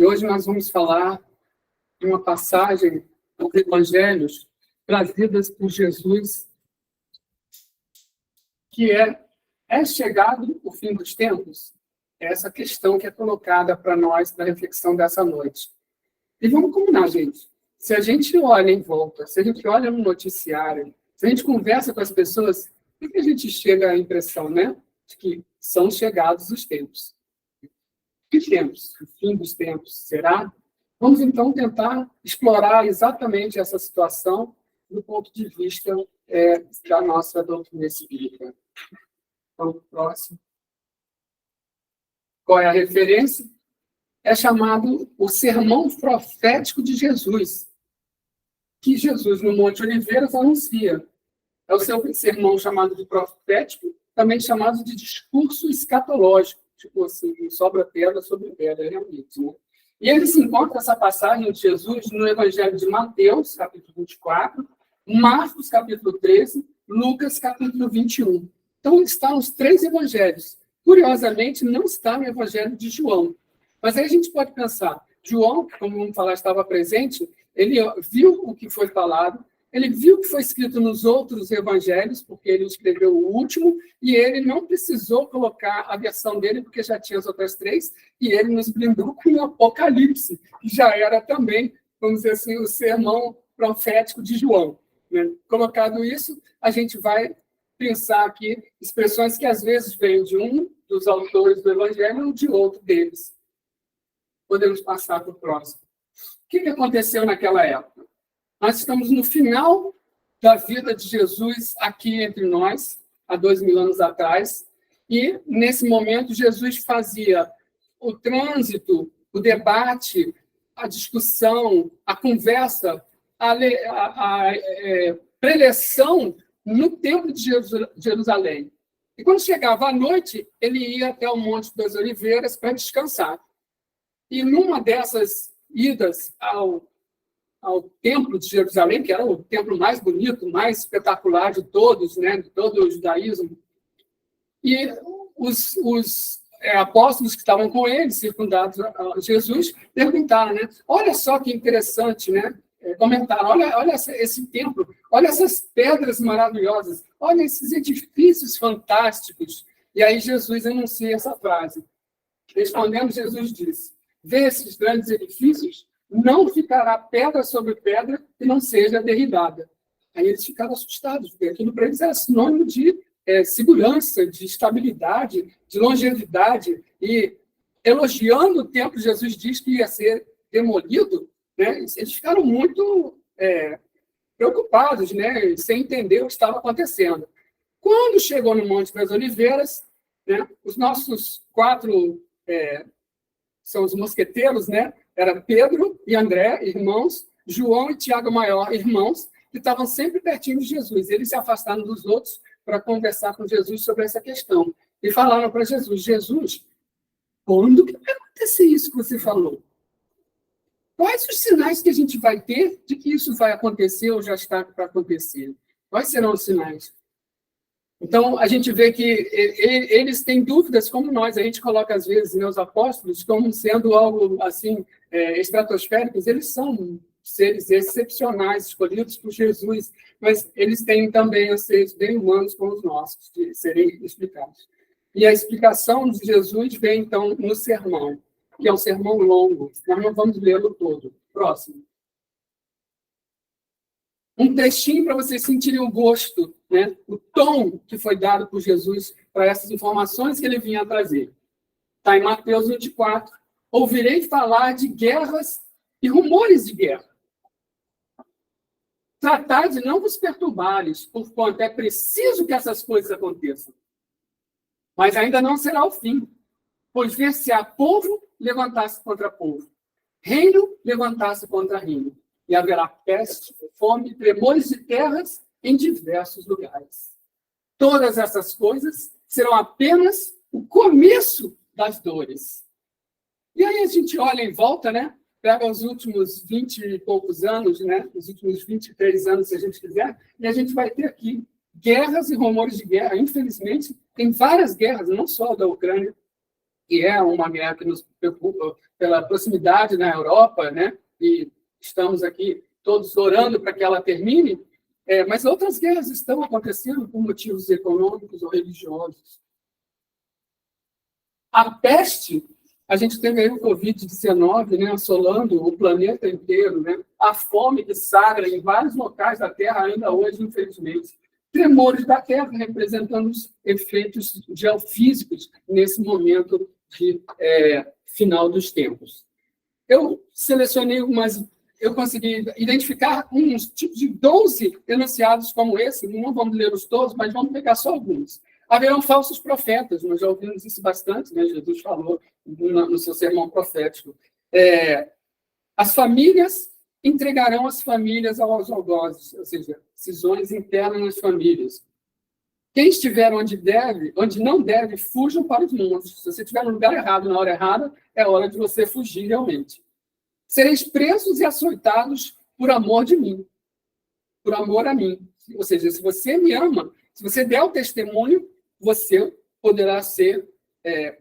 E hoje nós vamos falar de uma passagem dos evangelhos trazidas por Jesus, que é chegado o fim dos tempos? É essa questão que é colocada para nós na reflexão dessa noite. E vamos combinar, gente. Se a gente olha em volta, se a gente olha no noticiário, se a gente conversa com as pessoas, o que a gente chega à impressão, né? De que são chegados os tempos. Que tempos? O fim dos tempos, será? Vamos, então, tentar explorar exatamente essa situação do ponto de vista da nossa doutrina espírita. Então, próximo. Qual é a referência? É chamado o Sermão Profético de Jesus, que Jesus, no Monte Oliveiras, anuncia. É o seu sermão chamado de profético, também chamado de discurso escatológico, tipo assim, sobra pedra sobre pedra, realmente, né? E ele se encontra essa passagem de Jesus no Evangelho de Mateus, capítulo 24, Marcos, capítulo 13, Lucas, capítulo 21. Então, está nos 3 evangelhos. Curiosamente, não está no Evangelho de João. Mas aí a gente pode pensar, João, como vamos falar, estava presente, ele viu o que foi falado, ele viu o que foi escrito nos outros evangelhos, porque ele escreveu o último, e ele não precisou colocar a versão dele, porque já tinha as outras 3, e ele nos blindou com o Apocalipse, que já era também, vamos dizer assim, o sermão profético de João, né? Colocado isso, a gente vai pensar aqui expressões que às vezes vêm de um dos autores do evangelho ou de outro deles. Podemos passar para o próximo. O que aconteceu naquela época? Nós estamos no final da vida de Jesus aqui entre nós, há 2000 anos atrás, e, nesse momento, Jesus fazia o trânsito, o debate, a discussão, a conversa, a preleção no Templo de Jerusalém. E, quando chegava à noite, ele ia até o Monte das Oliveiras para descansar. E, numa dessas idas ao Templo de Jerusalém, que era o templo mais bonito, mais espetacular de todos, né, de todo o judaísmo. E os apóstolos que estavam com ele, circundados a Jesus, perguntaram, né? Olha só que interessante, né? Comentaram, olha esse templo, olha essas pedras maravilhosas, olha esses edifícios fantásticos. E aí Jesus anuncia essa frase. Respondendo, Jesus disse: vê esses grandes edifícios? Não ficará pedra sobre pedra que não seja derribada. Aí eles ficaram assustados, porque aquilo para eles era sinônimo de segurança, de estabilidade, de longevidade. E elogiando o templo, Jesus diz que ia ser demolido, né? Eles ficaram muito preocupados, né? Sem entender o que estava acontecendo. Quando chegou no Monte das Oliveiras, né? Os nossos 4 são os mosqueteiros, né? Era Pedro e André, irmãos, João e Tiago Maior, irmãos, que estavam sempre pertinho de Jesus. Eles se afastaram dos outros para conversar com Jesus sobre essa questão. E falaram para Jesus: Jesus, quando que vai acontecer isso que você falou? Quais os sinais que a gente vai ter de que isso vai acontecer ou já está para acontecer? Quais serão os sinais? Então, a gente vê que eles têm dúvidas como nós. A gente coloca, às vezes, os apóstolos como sendo algo assim, estratosféricos. Eles são seres excepcionais, escolhidos por Jesus, mas eles têm também anseios bem humanos como os nossos, de serem explicados. E a explicação de Jesus vem, então, no sermão, que é um sermão longo. Nós não vamos lê-lo todo. Próximo. Um trechinho para vocês sentirem o gosto, né? O tom que foi dado por Jesus para essas informações que ele vinha trazer. Está em Mateus 24. Ouvirei falar de guerras e rumores de guerra. Tratar de não vos perturbares, porquanto é preciso que essas coisas aconteçam. Mas ainda não será o fim, pois ver-se-á povo levantar-se contra povo, reino levantar-se contra reino. E haverá peste, fome, tremores de terras em diversos lugares. Todas essas coisas serão apenas o começo das dores. E aí a gente olha em volta, né? Pega os últimos 20 e poucos anos, né? Os últimos 23 anos, se a gente quiser, e a gente vai ter aqui guerras e rumores de guerra. Infelizmente, tem várias guerras, não só da Ucrânia. que é uma guerra que nos preocupa pela proximidade na Europa, né? E estamos aqui todos orando para que ela termine, mas outras guerras estão acontecendo por motivos econômicos ou religiosos. A peste, a gente teve aí o Covid-19, né, assolando o planeta inteiro, né? A fome que sagra em vários locais da Terra ainda hoje, infelizmente. Tremores da Terra, representando os efeitos geofísicos nesse momento de final dos tempos. Eu selecionei eu consegui identificar uns tipos de 12 enunciados como esse, não vamos ler os todos, mas vamos pegar só alguns. Haverão falsos profetas, nós já ouvimos isso bastante, né? Jesus falou no seu sermão profético. As famílias entregarão as famílias aos algozes, ou seja, cisões internas nas famílias. Quem estiver onde não deve, fujam para os montes. Se você estiver no lugar errado, na hora errada, é hora de você fugir realmente. Sereis presos e açoitados por amor de mim, por amor a mim. Ou seja, se você me ama, se você der o testemunho, você poderá ser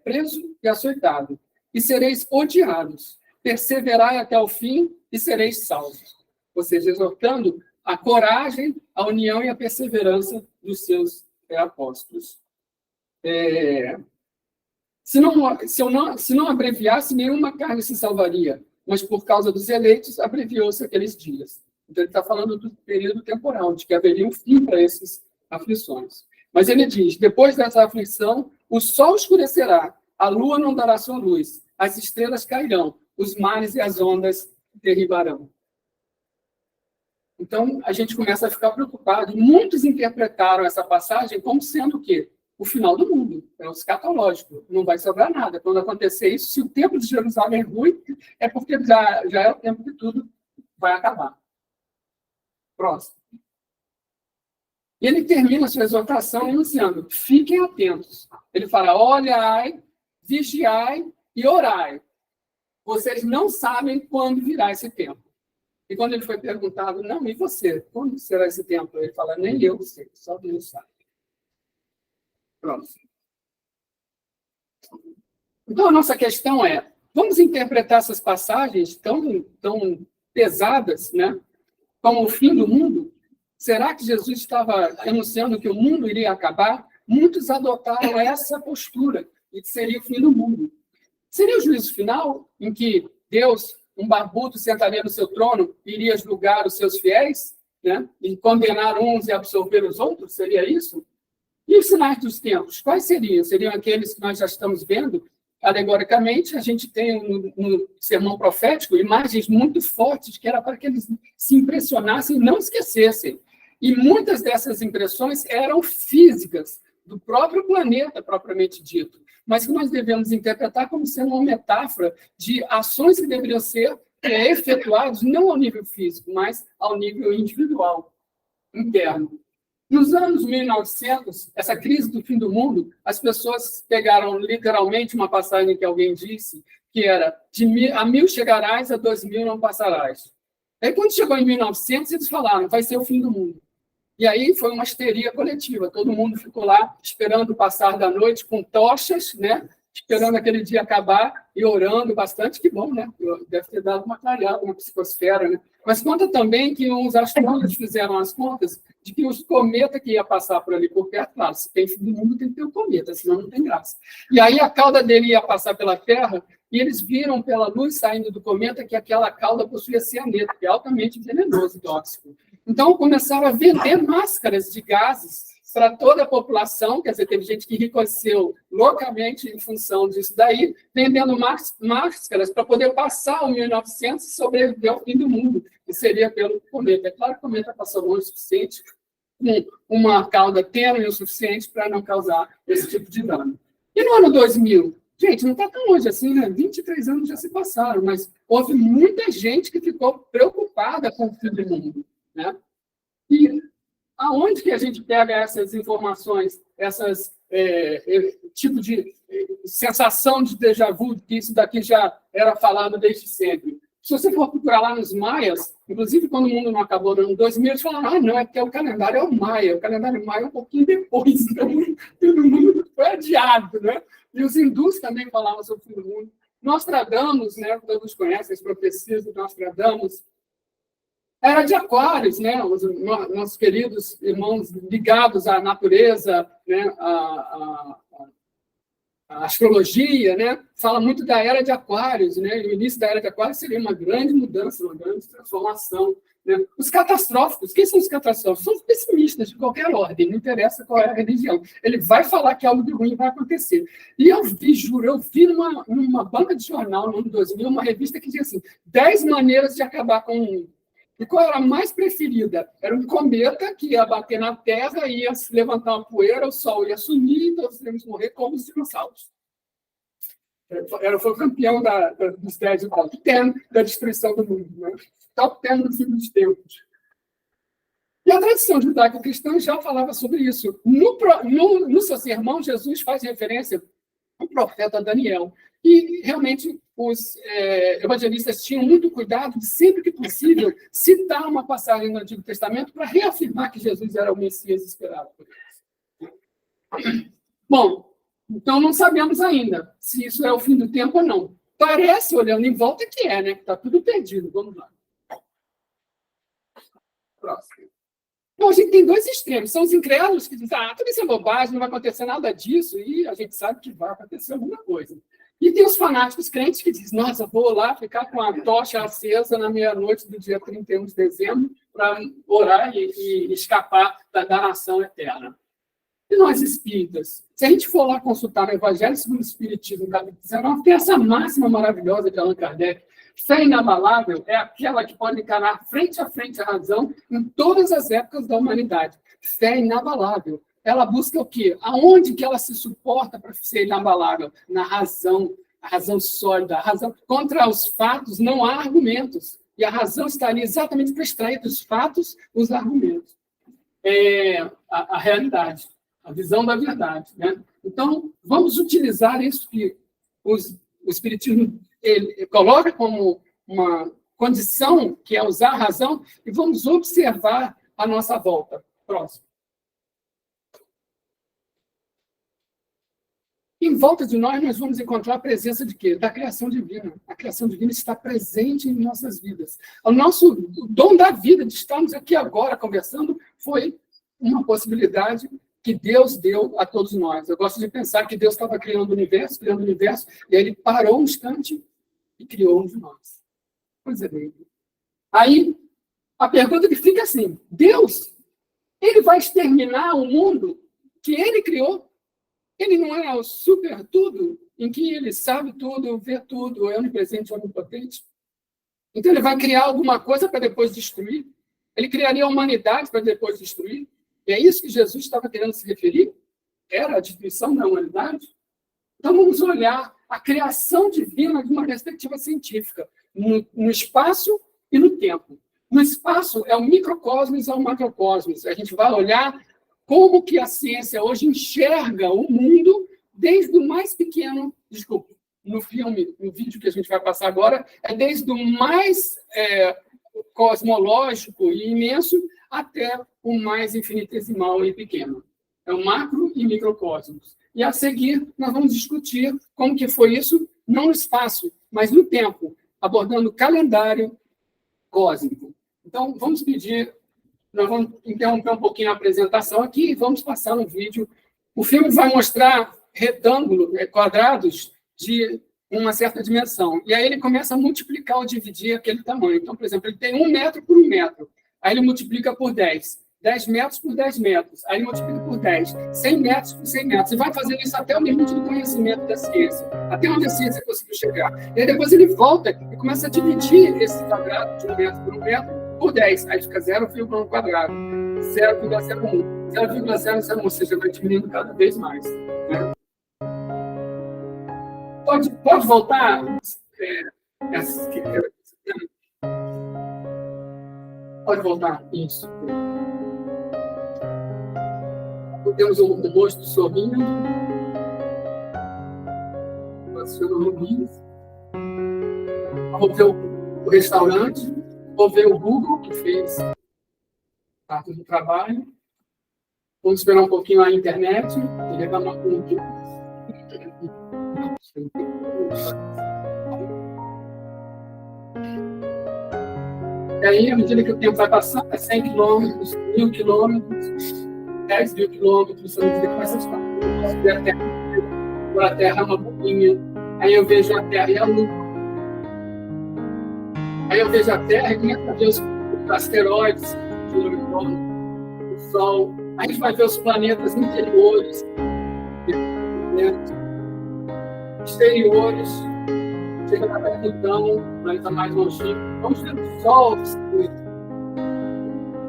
preso e açoitado. E sereis odiados. Perseverai até o fim e sereis salvos. Ou seja, exortando a coragem, a união e a perseverança dos seus apóstolos. Se não abreviasse, nenhuma carne se salvaria, mas por causa dos eleitos, abreviou-se aqueles dias. Então, ele está falando do período temporal, de que haveria um fim para essas aflições. Mas ele diz, depois dessa aflição, o sol escurecerá, a lua não dará sua luz, as estrelas cairão, os mares e as ondas derribarão. Então, a gente começa a ficar preocupado. Muitos interpretaram essa passagem como sendo o quê? O final do mundo. É o escatológico. Não vai sobrar nada. Quando acontecer isso, se o templo de Jerusalém é ruim, é porque já é o tempo que tudo vai acabar. Próximo. E ele termina a sua exortação anunciando, fiquem atentos. Ele fala, olhai, vigiai e orai. Vocês não sabem quando virá esse tempo. E quando ele foi perguntado, não, e você? Quando será esse tempo? Ele fala, nem eu sei, só Deus sabe. Próximo. Então, a nossa questão é, vamos interpretar essas passagens tão pesadas, né, como o fim do mundo? Será que Jesus estava anunciando que o mundo iria acabar? Muitos adotaram essa postura, de que seria o fim do mundo. Seria o juízo final, em que Deus, um barbudo, sentaria no seu trono e iria julgar os seus fiéis, né? E condenar uns e absorver os outros? Seria isso? E os sinais dos tempos, quais seriam? Seriam aqueles que nós já estamos vendo? Alegoricamente, a gente tem no sermão profético imagens muito fortes que era para que eles se impressionassem e não esquecessem. E muitas dessas impressões eram físicas, do próprio planeta, propriamente dito, mas que nós devemos interpretar como sendo uma metáfora de ações que deveriam ser efetuadas não ao nível físico, mas ao nível individual, interno. Nos anos 1900, essa crise do fim do mundo, as pessoas pegaram literalmente uma passagem que alguém disse, que era, a 1000 chegarás, a 2000 não passarás. Aí, quando chegou em 1900, eles falaram, vai ser o fim do mundo. E aí foi uma histeria coletiva, todo mundo ficou lá esperando o passar da noite com tochas, né? Esperando aquele dia acabar e orando bastante, que bom, né? Deve ter dado uma clareada na psicosfera, né? Mas conta também que os astrônomos fizeram as contas de que os cometas que ia passar por ali por perto, claro, se tem fim do mundo tem que ter um cometa, senão não tem graça. E aí a cauda dele ia passar pela Terra e eles viram pela luz saindo do cometa que aquela cauda possuía cianeto, que é altamente venenoso e tóxico. Então começaram a vender máscaras de gases para toda a população, quer dizer, teve gente que enriqueceu loucamente em função disso daí, vendendo máscaras para poder passar o 1900 e sobreviver ao fim do mundo, que seria pelo cometa. É claro que o cometa passou longe o suficiente, com uma cauda tênue o suficiente para não causar esse tipo de dano. E no ano 2000? Gente, não está tão longe assim, né? 23 anos já se passaram, mas houve muita gente que ficou preocupada com o fim do mundo, né? E aonde que a gente pega essas informações, essas tipo de sensação de déjà vu, que isso daqui já era falado desde sempre? Se você for procurar lá nos maias, inclusive quando o mundo não acabou no ano 2000, eles falaram, não, é porque o calendário é o maia. O calendário maia é um pouquinho depois, então todo mundo foi adiado, né? E os hindus também falavam sobre o fim do mundo. Nostradamus, né? Todos conhecem as profecias de Nostradamus. Era de Aquários, né? Os nossos queridos irmãos ligados à natureza, né? A astrologia, né, fala muito da era de Aquários, né? E o início da era de Aquários seria uma grande mudança, uma grande transformação, né? Os catastróficos, quem são os catastróficos? São os pessimistas de qualquer ordem, não interessa qual é a religião. Ele vai falar que algo de ruim vai acontecer. E eu vi, juro, numa banca de jornal, no ano 2000, uma revista que dizia assim, 10 maneiras de acabar com o mundo. E qual era a mais preferida? Era um cometa que ia bater na Terra, ia se levantar uma poeira, o Sol ia sumir, e todos íamos morrer como os dinossauros. Foi o campeão dos 10 do top 10 da destruição do mundo. Né? Top 10 no fim dos tempos. E a tradição judaico-cristã já falava sobre isso. No seu sermão, Jesus faz referência ao profeta Daniel. E, realmente, os evangelistas tinham muito cuidado de, sempre que possível, citar uma passagem do Antigo Testamento para reafirmar que Jesus era o Messias esperado por eles. Bom, então não sabemos ainda se isso é o fim do tempo ou não. Parece, olhando em volta, que é, né? Está tudo perdido. Vamos lá. Próximo. Então, a gente tem dois extremos. São os incrédulos que dizem, tudo isso é bobagem, não vai acontecer nada disso, e a gente sabe que vai acontecer alguma coisa. E tem os fanáticos crentes que dizem, nossa, vou lá ficar com a tocha acesa na meia-noite do dia 31 de dezembro para orar e escapar da danação eterna. E nós espíritas, se a gente for lá consultar no Evangelho segundo o Espiritismo, capítulo 19, tem essa máxima maravilhosa de Allan Kardec. Fé inabalável é aquela que pode encarar frente a frente a razão em todas as épocas da humanidade. Fé inabalável. Ela busca o quê? Aonde que ela se suporta para ser inabalável? Na razão, a razão sólida. A razão. Contra os fatos não há argumentos. E a razão está ali exatamente para extrair dos fatos os argumentos. A realidade, a visão da verdade. Né? Então, vamos utilizar isso que o Espiritismo ele coloca como uma condição, que é usar a razão, e vamos observar a nossa volta. Próximo. Em volta de nós vamos encontrar a presença de quê? Da criação divina. A criação divina está presente em nossas vidas. O dom da vida, de estarmos aqui agora conversando, foi uma possibilidade que Deus deu a todos nós. Eu gosto de pensar que Deus estava criando o universo, e aí ele parou um instante e criou um de nós. Coisa bem. Aí, a pergunta que fica assim, Deus, ele vai exterminar o mundo que ele criou? Ele não é o super tudo, em que ele sabe tudo, vê tudo, é onipresente, onipotente? Então, ele vai criar alguma coisa para depois destruir? Ele criaria a humanidade para depois destruir? E é isso que Jesus estava querendo se referir? Era a destruição da humanidade? Então, vamos olhar a criação divina de uma perspectiva científica, no espaço e no tempo. No espaço, é o microcosmos e o macrocosmos. A gente vai olhar como que a ciência hoje enxerga o mundo desde o mais pequeno, desculpa, no vídeo que a gente vai passar agora, é desde o mais cosmológico e imenso até o mais infinitesimal e pequeno. É o macro e microcosmos. E, a seguir, nós vamos discutir como que foi isso, não no espaço, mas no tempo, abordando o calendário cósmico. Então, vamos pedir... Nós vamos interromper um pouquinho a apresentação aqui e vamos passar um vídeo. O filme vai mostrar retângulos, quadrados de uma certa dimensão. E aí ele começa a multiplicar ou dividir aquele tamanho. Então, por exemplo, ele tem 1 metro por 1 metro. Aí ele multiplica por 10. 10 metros por 10 metros. Aí ele multiplica por 10. 100 metros por 100 metros. E vai fazendo isso até o limite do conhecimento da ciência. Até onde a ciência conseguiu chegar. E aí depois ele volta e começa a dividir esse quadrado de 1 metro por 1 metro por 10, aí fica 0,1 quadrado, 0,01, 0,001, ou seja, vai diminuindo cada vez mais. Né? Pode voltar? Pode voltar, isso. Temos o rosto sorrindo. Vamos ver o restaurante, vou ver o Google, que fez parte do trabalho. Vamos esperar um pouquinho a internet, que reclamar um pouquinho. E aí, à medida que o tempo vai passando, é 100 quilômetros, 1.000 quilômetros, 10 mil quilômetros, à medida que vai se a Terra é uma bolinha. Aí eu vejo a Terra e a Lua. Aí eu vejo a Terra e começo a ver os asteroides que giram em torno do Sol. Aí a gente vai ver os planetas interiores, exteriores, chega até Plutão, o planeta mais longínquo. Vamos ver o Sol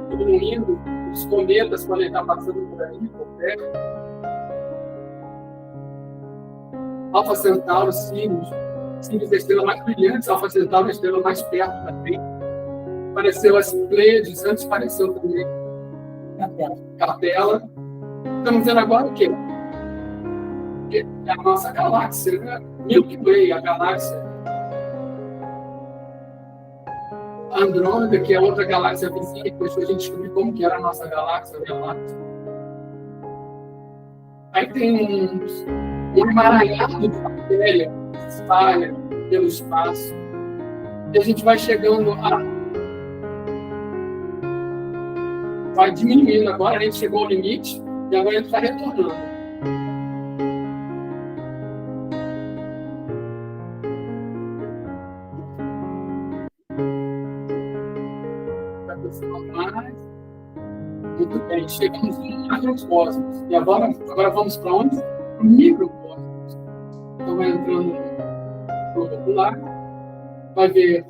diminuindo, os cometas podem estar passando por aí, por perto. Alfa Centauro, Sirius da estrela mais brilhante, Alfa Centauro é a estrela mais perto da Terra. Apareceu as Pleiades, antes apareceu também Capela. Estamos vendo agora o quê? É a nossa galáxia, né? Milky Way, a galáxia. Andrômeda, que é outra galáxia vizinha, que deixou a gente descobrir como que era a nossa galáxia, a Via Láctea. Aí tem um emaranhado de matéria que se espalha pelo espaço. E a gente vai chegando vai diminuindo agora, a gente chegou ao limite e agora a gente está retornando. Mais. Muito bem, chegamos no macrocosmos. E agora vamos para onde? Para o microcosmos. Então vai entrando no globular, vai ver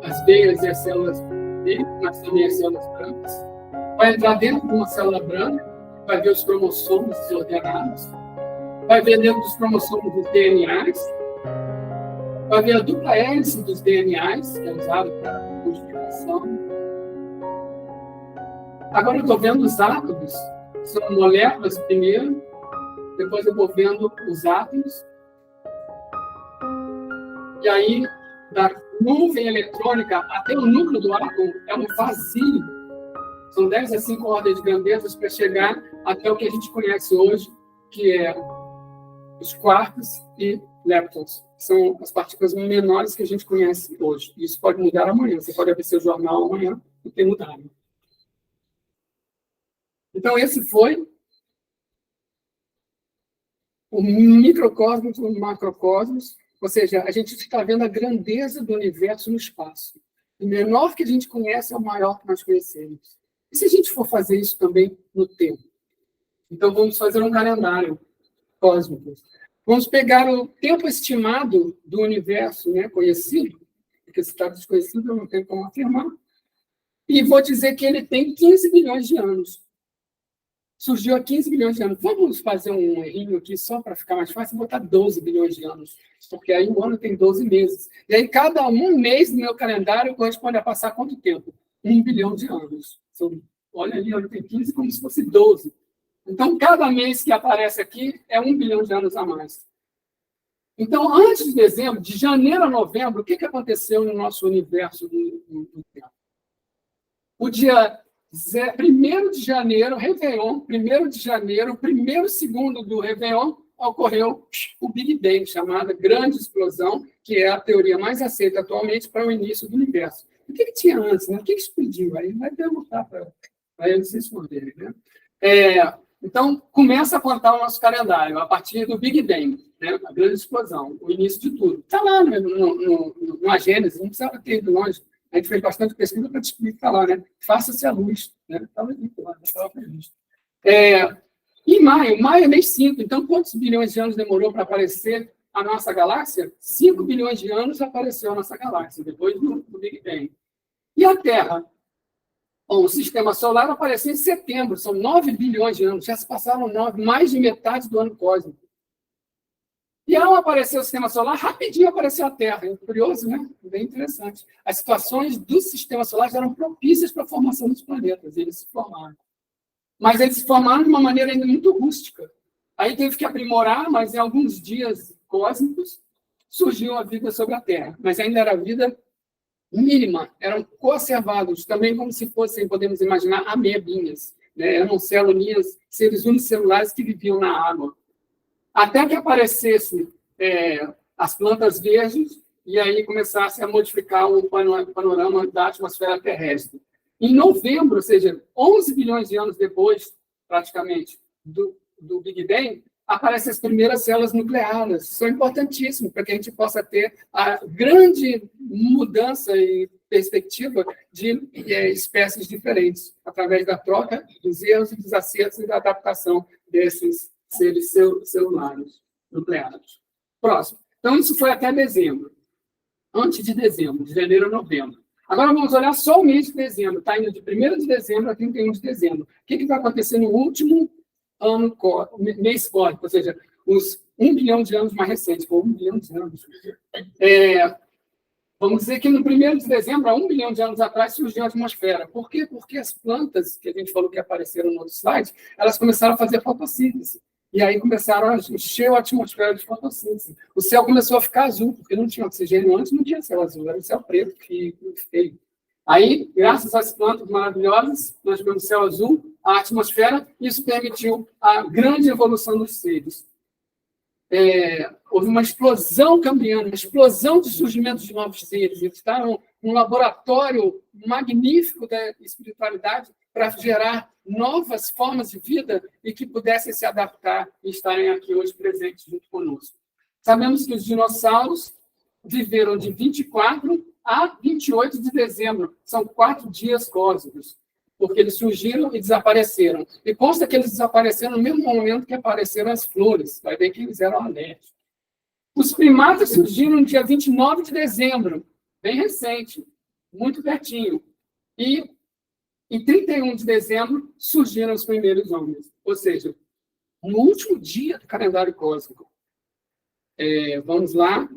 as veias e as células verdes, mas também as células brancas. Vai entrar dentro de uma célula branca, vai ver os cromossomos desordenados, vai ver dentro dos cromossomos os DNAs, vai ver a dupla hélice dos DNAs, que é usado para codificação. Agora eu estou vendo os átomos, são moléculas primeiro, depois eu vou vendo os átomos, e aí, da nuvem eletrônica até o núcleo do átomo é um vazio. São 10 a 5 ordens de grandezas para chegar até o que a gente conhece hoje, que é os quarks e leptons. São as partículas menores que a gente conhece hoje. Isso pode mudar amanhã. Você pode abrir seu jornal amanhã e ter mudado. Então, esse foi o microcosmos e o macrocosmos, ou seja, a gente está vendo a grandeza do universo no espaço. O menor que a gente conhece é o maior que nós conhecemos. E se a gente for fazer isso também no tempo? Então, vamos fazer um calendário cósmico. Vamos pegar o tempo estimado do universo, né, conhecido, porque se está desconhecido, eu não tenho como afirmar, e vou dizer que ele tem 15 bilhões de anos. Surgiu há 15 bilhões de anos. Vamos fazer um errinho aqui só para ficar mais fácil, botar 12 bilhões de anos, porque aí o ano tem 12 meses. E aí cada um mês do meu calendário corresponde a passar quanto tempo? 1 bilhão de anos. Então, olha ali, olha, tem 15 como se fosse 12. Então, cada mês que aparece aqui é 1 bilhão de anos a mais. Então, antes de dezembro, de janeiro a novembro, o que aconteceu no nosso universo do tempo? O dia 1º de janeiro, Réveillon, 1º de janeiro, primeiro segundo do Réveillon, ocorreu o Big Bang, chamada Grande Explosão, que é a teoria mais aceita atualmente para o início do universo. O que tinha antes? Né? O que explodiu? Aí vai perguntar para eles responderem. Né? Então, começa a contar o nosso calendário a partir do Big Bang, né? A Grande Explosão, o início de tudo. Está lá na Gênesis, não precisava ter ido longe. A gente fez bastante pesquisa para descobrir que está lá, né? Faça-se a luz. Estava lá, estava previsto. Em maio é mês 5. Então, quantos bilhões de anos demorou para aparecer a nossa galáxia? 5 bilhões de anos apareceu a nossa galáxia, depois do Big Bang. E a Terra? Bom, o Sistema Solar apareceu em setembro, são 9 bilhões de anos, já se passaram 9, mais de metade do ano cósmico. E ao aparecer o Sistema Solar, rapidinho apareceu a Terra. É curioso, né? Bem interessante. As situações do Sistema Solar eram propícias para a formação dos planetas, eles se formaram. Mas eles se formaram de uma maneira ainda muito rústica. Aí teve que aprimorar, mas em alguns dias cósmicos surgiu a vida sobre a Terra. Mas ainda era vida mínima, eram conservados, também como se fossem, podemos imaginar, amebinhas, né? Eram celulinhas, seres unicelulares que viviam na água. Até que aparecessem as plantas verdes, e aí começasse a modificar o panorama da atmosfera terrestre. Em novembro, ou seja, 11 bilhões de anos depois, praticamente, do Big Bang, aparecem as primeiras células nucleares. Isso é importantíssimo para que a gente possa ter a grande mudança e perspectiva de espécies diferentes, através da troca dos erros e dos acertos e da adaptação desses seres celulares nucleares. Próximo. Então, isso foi até dezembro. Antes de dezembro, de janeiro a novembro. Agora vamos olhar só o mês de dezembro. Está indo de 1º de dezembro a 31 de dezembro. O que vai acontecer no último ano, mês cósmico, ou seja, os 1 bilhão de anos mais recentes, ou 1 bilhão de anos. Vamos dizer que no 1º de dezembro, há 1 bilhão de anos atrás, surgiu a atmosfera. Por quê? Porque as plantas, que a gente falou que apareceram no outro slide, elas começaram a fazer fotossíntese. E aí começaram a encher a atmosfera de fotossíntese. O céu começou a ficar azul, porque não tinha oxigênio antes, não tinha céu azul, era um céu preto, feio. Aí, graças às plantas maravilhosas, nós tivemos céu azul, a atmosfera, isso permitiu a grande evolução dos seres. Houve uma explosão cambiana, uma explosão de surgimento de novos seres. Eles estavam num laboratório magnífico da espiritualidade para gerar novas formas de vida e que pudessem se adaptar e estarem aqui hoje presentes junto conosco. Sabemos que os dinossauros viveram de 24 a 28 de dezembro. São 4 dias cósmicos, porque eles surgiram e desapareceram. E consta que eles desapareceram no mesmo momento que apareceram as flores. Vai ver que eles eram alérgicos. Os primatas surgiram no dia 29 de dezembro, bem recente, muito pertinho. E em 31 de dezembro surgiram os primeiros homens. Ou seja, no último dia do calendário cósmico. Vamos lá.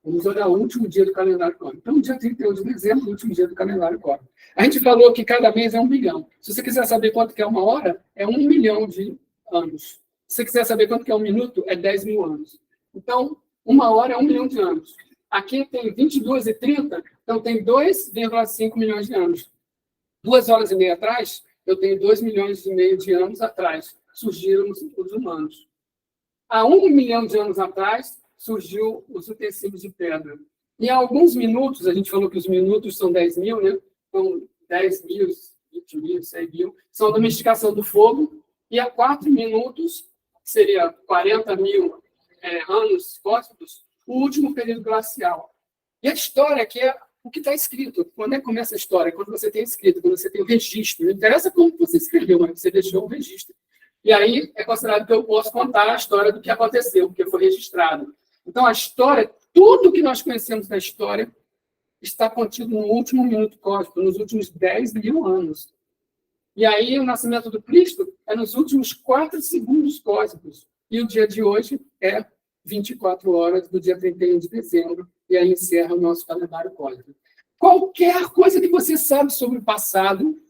Vamos olhar o último dia do calendário cósmico. Então, dia 31 de dezembro, o último dia do calendário cósmico. A gente falou que cada mês é 1 bilhão. Se você quiser saber quanto que é uma hora, é 1 milhão de anos. Se você quiser saber quanto que é um minuto, é 10 mil anos. Então, uma hora é 1 milhão de anos. Aqui tem 22 e 30, então tem 2,5 milhões de anos. 2 horas e meia atrás, eu tenho 2 milhões e meio de anos atrás. Surgiram os humanos. Há 1 milhão de anos atrás, surgiu os utensílios de pedra. E há alguns minutos, a gente falou que os minutos são 10 mil, né? Então, 10 mil, 20 mil, 100 mil, são a domesticação do fogo. E há 4 minutos, que seria 40 mil anos cósmicos, o último período glacial. E a história aqui é o que está escrito. Quando é que começa a história? Quando você tem escrito, quando você tem o registro. Não interessa como você escreveu, mas você deixou o registro. E aí é considerado que eu posso contar a história do que aconteceu, porque foi registrado. Então, a história, tudo que nós conhecemos da história, está contido no último minuto cósmico, nos últimos 10 mil anos. E aí, o nascimento do Cristo é nos últimos 4 segundos cósmicos. E o dia de hoje é 24 horas do dia 31 de dezembro, e aí encerra o nosso calendário cósmico. Qualquer coisa que você sabe sobre o passado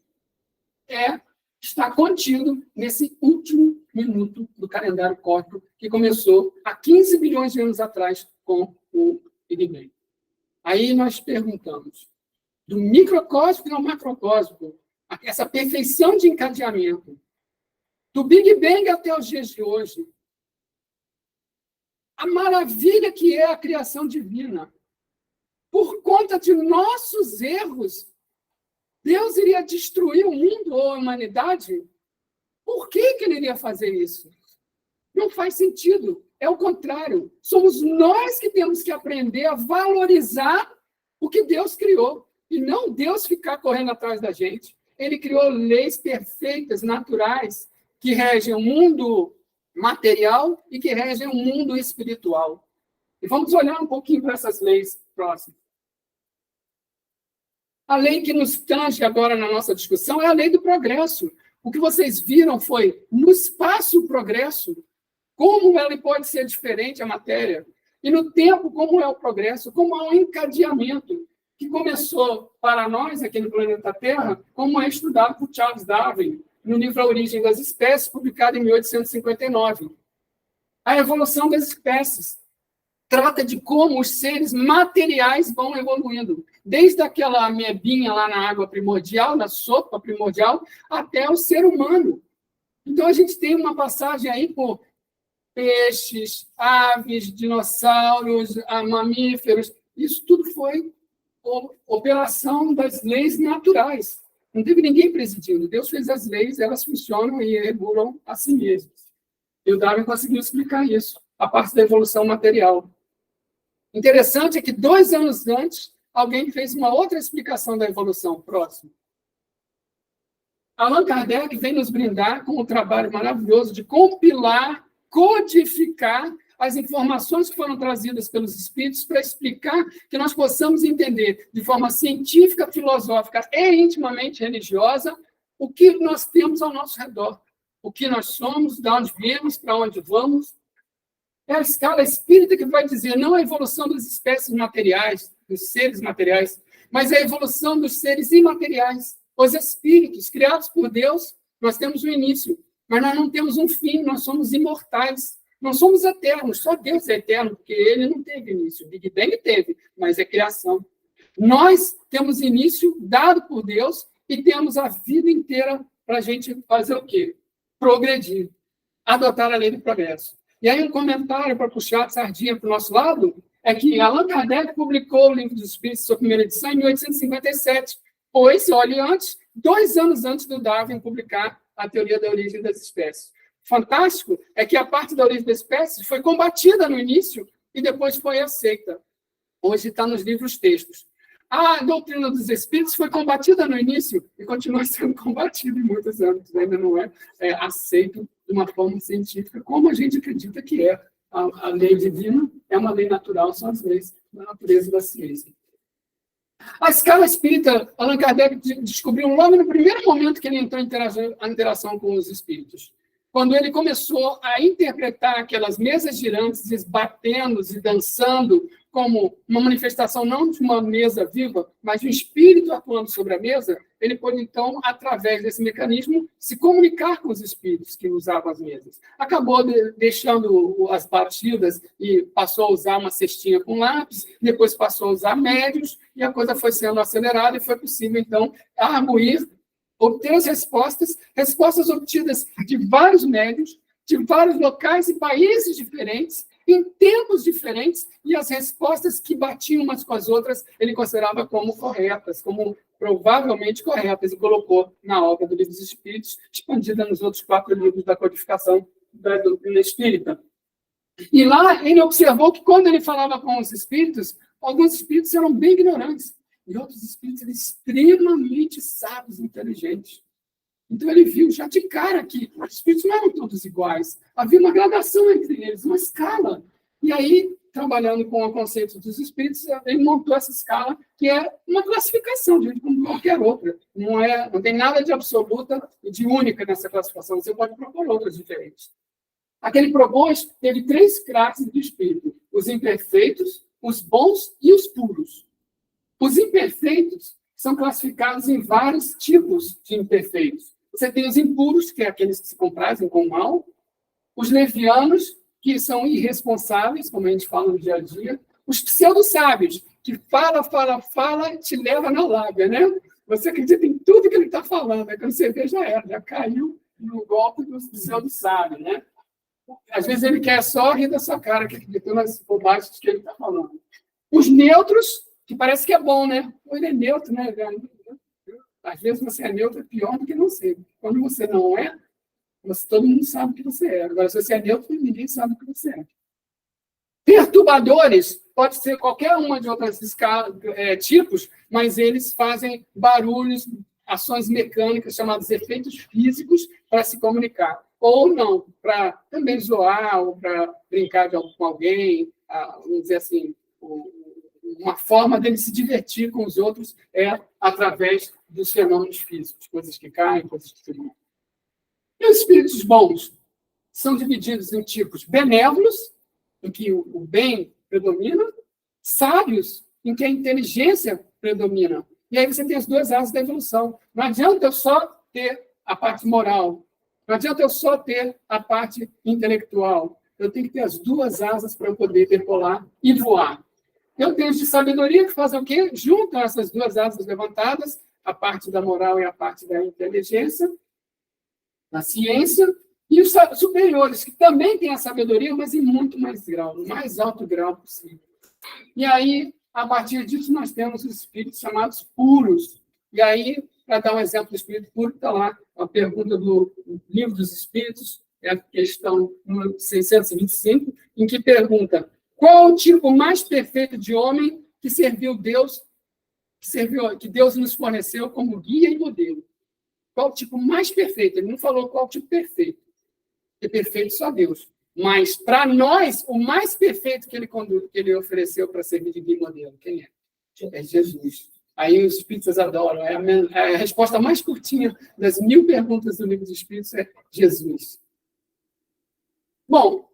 está contido nesse último minuto do calendário cósmico, que começou há 15 bilhões de anos atrás com o Big Bang. Aí nós perguntamos, do microcósmico ao macrocósmico, essa perfeição de encadeamento, do Big Bang até os dias de hoje, a maravilha que é a criação divina. Por conta de nossos erros, Deus iria destruir o mundo ou a humanidade? Por que ele iria fazer isso? Não faz sentido. É o contrário. Somos nós que temos que aprender a valorizar o que Deus criou. E não Deus ficar correndo atrás da gente. Ele criou leis perfeitas, naturais, que regem o mundo material e que regem o mundo espiritual. E vamos olhar um pouquinho para essas leis próximas. A lei que nos tange agora na nossa discussão é a lei do progresso. O que vocês viram foi, no espaço, o progresso. Como ela pode ser diferente, a matéria. E no tempo, como é o progresso. Como há um encadeamento que começou para nós, aqui no planeta Terra, como é estudado por Charles Darwin, no livro A Origem das Espécies, publicado em 1859. A evolução das espécies. trata de como os seres materiais vão evoluindo, desde aquela amebinha lá na água primordial, na sopa primordial, até o ser humano. Então, a gente tem uma passagem aí por peixes, aves, dinossauros, mamíferos. Isso tudo foi operação das leis naturais. Não teve ninguém presidindo. Deus fez as leis, elas funcionam e regulam a si mesmas. E o Darwin conseguiu explicar isso, a parte da evolução material. Interessante é que 2 anos antes, alguém fez uma outra explicação da evolução próxima. Allan Kardec vem nos brindar com um trabalho maravilhoso de compilar, codificar as informações que foram trazidas pelos espíritos para explicar que nós possamos entender de forma científica, filosófica e intimamente religiosa o que nós temos ao nosso redor, o que nós somos, de onde viemos, para onde vamos. É a escala espírita que vai dizer não a evolução das espécies materiais, dos seres materiais, mas a evolução dos seres imateriais. Os espíritos criados por Deus, nós temos um início, mas nós não temos um fim, nós somos imortais. Não somos eternos, só Deus é eterno, porque ele não teve início. O Big Bang teve, mas é criação. Nós temos início dado por Deus e temos a vida inteira para a gente fazer o quê? Progredir, adotar a lei do progresso. E aí um comentário para puxar a sardinha para o nosso lado é que Allan Kardec publicou o Livro dos Espíritos, sua primeira edição, em 1857. Pois, olhe antes, 2 anos antes do Darwin publicar a teoria da origem das espécies. Fantástico é que a parte da origem das espécies foi combatida no início e depois foi aceita. Hoje está nos livros textos. A doutrina dos espíritos foi combatida no início e continua sendo combatida em muitos anos. Ainda não é aceito de uma forma científica, como a gente acredita que é. A lei divina é uma lei natural, são as leis da natureza da ciência. A escala espírita, Allan Kardec descobriu logo no primeiro momento que ele entrou em interação com os espíritos. Quando ele começou a interpretar aquelas mesas girantes, batendo e dançando, como uma manifestação não de uma mesa viva, mas de um espírito atuando sobre a mesa, ele pôde, então, através desse mecanismo, se comunicar com os espíritos que usavam as mesas. Acabou deixando as batidas e passou a usar uma cestinha com lápis, depois passou a usar médios, e a coisa foi sendo acelerada e foi possível, então, arguir, obter as respostas obtidas de vários médios, de vários locais e países diferentes, em tempos diferentes, e as respostas que batiam umas com as outras, ele considerava como corretas, como provavelmente corretas, e colocou na obra do Livro dos Espíritos, expandida nos outros 4 livros da codificação da doutrina espírita. E lá ele observou que, quando ele falava com os espíritos, alguns espíritos eram bem ignorantes, e outros espíritos eram extremamente sábios e inteligentes. Então, ele viu já de cara que os espíritos não eram todos iguais. Havia uma gradação entre eles, uma escala. E aí, trabalhando com o conceito dos espíritos, ele montou essa escala, que é uma classificação, de como qualquer outra. Não tem nada de absoluta e de única nessa classificação. Você pode propor outras diferentes. Aquele propôs teve 3 classes de espírito: os imperfeitos, os bons e os puros. Os imperfeitos são classificados em vários tipos de imperfeitos. Você tem os impuros, que é aqueles que se comprazem com o mal, os levianos, que são irresponsáveis, como a gente fala no dia a dia, os pseudo-sábios, que fala, te leva na lábia, né? Você acredita em tudo que ele está falando, quando você vê, já caiu no golpe dos pseudo-sábios, né? Às vezes ele quer só rir da sua cara, que acredita nas bobagens que ele está falando. Os neutros, que parece que é bom, né? Ele é neutro, né? Às vezes você é neutro, é pior do que não ser. Quando você não é, todo mundo sabe o que você é. Agora, se você é neutro, ninguém sabe o que você é. Perturbadores, pode ser qualquer uma de outros tipos, mas eles fazem barulhos, ações mecânicas, chamadas efeitos físicos, para se comunicar. Ou não, para também zoar, ou para brincar com alguém, vamos dizer assim, uma forma dele se divertir com os outros é através dos fenômenos físicos, coisas que caem, coisas que subem. E os espíritos bons são divididos em tipos benévolos, em que o bem predomina, sábios, em que a inteligência predomina. E aí você tem as 2 asas da evolução. Não adianta eu só ter a parte moral, não adianta eu só ter a parte intelectual. eu tenho que ter as duas asas para eu poder decolar e voar. Eu tenho os de sabedoria que fazem o quê? Juntam essas duas asas levantadas, a parte da moral e a parte da inteligência, da ciência, e os superiores, que também têm a sabedoria, mas em muito mais grau, no mais alto grau possível. E aí, a partir disso, nós temos os espíritos chamados puros. E aí, para dar um exemplo do espírito puro, está lá a pergunta do Livro dos Espíritos, é a questão 625, em que pergunta: qual o tipo mais perfeito de homem que serviu Deus, que Deus nos forneceu como guia e modelo? Qual o tipo mais perfeito? Ele não falou qual o tipo perfeito, porque perfeito só Deus. Mas, para nós, o mais perfeito que ele ofereceu para servir de guia e modelo, quem é? É Jesus. Aí os espíritos adoram. A resposta mais curtinha das 1000 perguntas do Livro dos Espíritos é Jesus. Bom,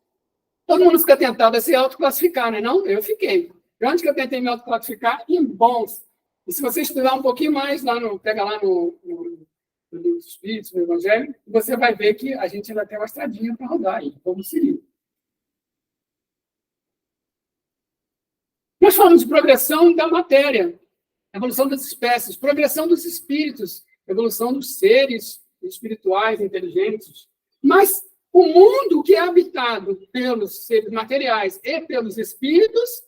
todo mundo fica tentado a se autoclassificar, não é não? Eu fiquei. Onde que eu tentei me autoclassificar? Em bons. E se você estudar um pouquinho mais, pega lá no Livro dos Espíritos, no Evangelho, você vai ver que a gente ainda tem uma estradinha para rodar aí, como seria. Nós falamos de progressão da matéria, evolução das espécies, progressão dos espíritos, evolução dos seres espirituais, inteligentes. Mas o mundo que é habitado pelos seres materiais e pelos espíritos,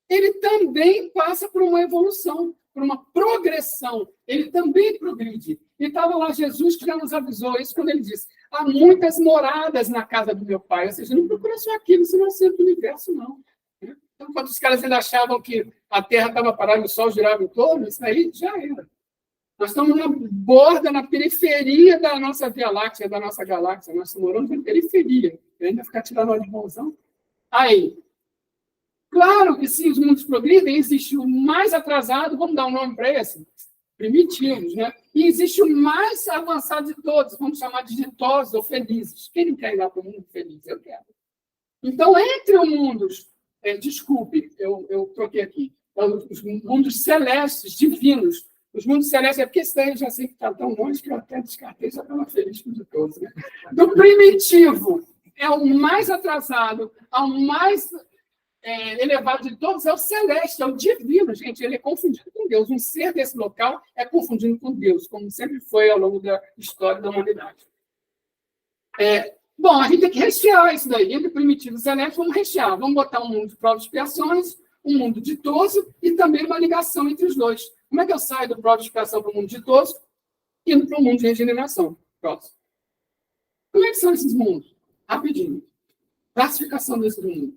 ele também passa por uma evolução, por uma progressão. Ele também progride. E estava lá Jesus que já nos avisou isso quando ele disse: há muitas moradas na casa do meu pai. Ou seja, não procura só aquilo, senão é o centro do universo, não. Então, quando os caras ainda achavam que a Terra estava parada e o Sol girava em torno, isso aí já era. Nós estamos na borda, na periferia da nossa Via Láctea, da nossa galáxia. Nós moramos na periferia. E ainda ficar tirando hora de bonzão. Aí, claro que sim, os mundos progridem, existe o mais atrasado, vamos dar um nome para esse? Primitivos, né? E existe o mais avançado de todos, vamos chamar de ditosos ou felizes. Quem não quer ir lá para o mundo feliz? Eu quero. Então, entre os mundos, desculpe, eu troquei aqui, os mundos celestes, divinos. Os mundos celestes, é porque esse daí eu já sei que está tão longe que eu até descartei, já estava feliz com todos. Né? Do primitivo, é o mais atrasado, ao mais elevado de todos, é o celeste, é o divino, gente. Ele é confundido com Deus. Um ser desse local é confundido com Deus, como sempre foi ao longo da história da humanidade. Bom, a gente tem que rechear isso daí. Entre primitivo e celeste, vamos rechear. Vamos botar um mundo de provas e expiações, um mundo ditoso e também uma ligação entre os dois. Como é que eu saio do prova de expiação para o mundo ditoso e indo para o mundo de regeneração? Próximo. Como é que são esses mundos? Rapidinho. Classificação desses mundos.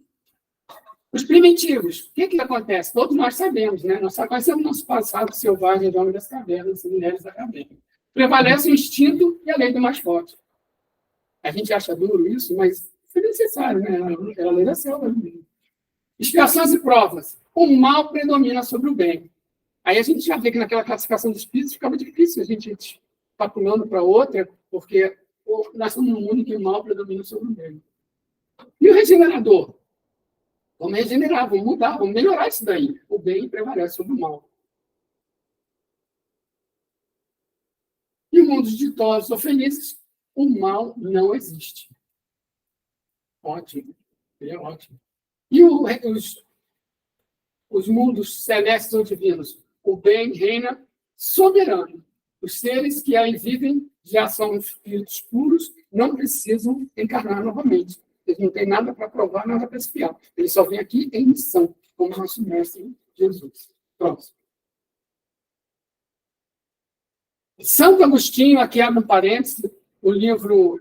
Os primitivos. O que acontece? Todos nós sabemos, né? Nós só conhecemos nosso passado selvagem de homem das cavernas, mulheres da caverna. Prevalece o instinto e a lei do mais forte. A gente acha duro isso, mas foi necessário, né? É a lei da selva. Expiações e provas. O mal predomina sobre o bem. Aí a gente já vê que naquela classificação dos espíritos ficava difícil a gente estar pulando para outra, porque nós somos num mundo em que o mal predomina sobre o bem. E o regenerador? Vamos regenerar, vamos mudar, vamos melhorar isso daí. O bem prevalece sobre o mal. E o mundo de ditosos ou felizes, o mal não existe. Ótimo. É ótimo. E os mundos celestes ou divinos? O bem reina soberano. Os seres que aí vivem já são espíritos puros, não precisam encarnar novamente. Eles não têm nada para provar, nada para espiar. Eles só vêm aqui em missão, como nosso mestre Jesus. Pronto. Santo Agostinho, aqui abre um parênteses, o livro